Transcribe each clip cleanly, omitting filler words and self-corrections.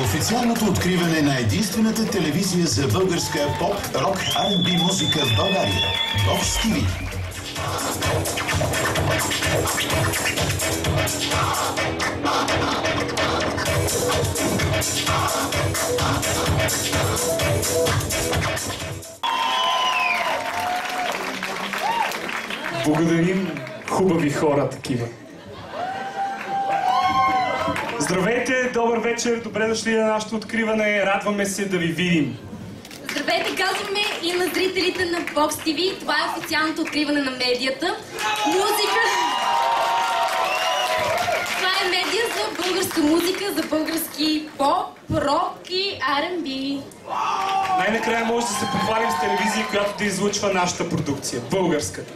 Официалното откриване на единствената телевизия за българска поп, рок, R&B музика в България. Box TV. Благодарим, хубави хора такива. Здравейте, добър вечер, добре дошли на нашето откриване, радваме се да ви видим. Здравейте, казваме и на зрителите на Box TV, това е официалното откриване на медията. Музика! Това е медия за българска музика, за български поп, рок и R&B. Най-накрая може да се похвалим с телевизия, която да излъчва нашата продукция, българската.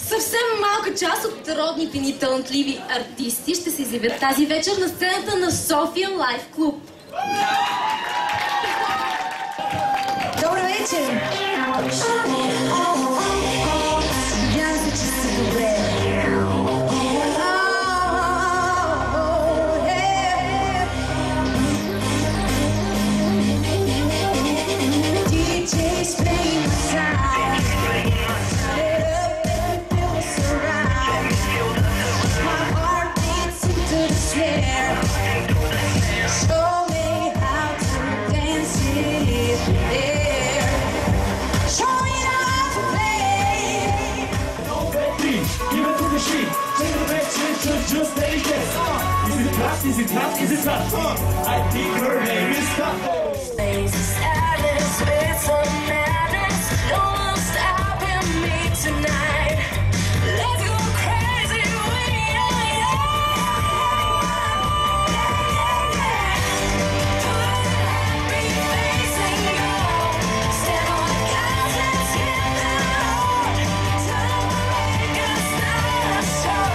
Съвсем малка част от родните ни талантливи артисти ще се изявят тази вечер на сцената на София Лайф Клуб. Добър вечер! Надявам се, че сте добре. DJ's playing my sound. Just take this. Is it not? Is it not? Is it not? I think her name is Taco. Space is sadness, it's a madness. No one's stopping me tonight. Let's go crazy, we are happy face and go. Stand on the couch and hit the road. Time to make us not show.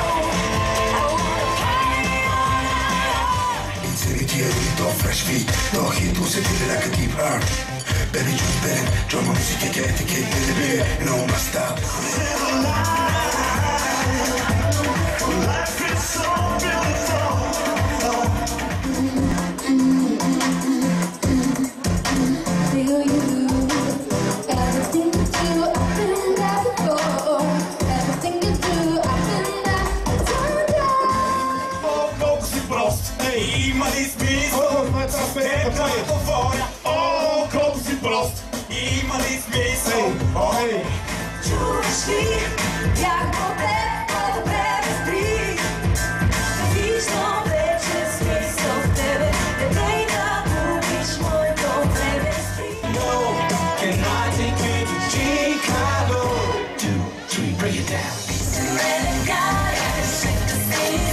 Fresh beat, the hit was a feel like a deep heart. Baby, just bang, drama music, get the cake, baby, no must stop. Life is so beautiful. Feel you, everything you do, I've been there before. Everything you do, I've been there, don't die. Колко си прост, ей, има ли смисъл? О, колко си прост, има ли смисъл? Чуваш ли, бях от теб, по-добре разбри. Не виждам вече смисъл в тебе, не дай да губиш моето време, спри. Can I take you to Chicago? 2, 3, break it down. Renegade, shake the stage.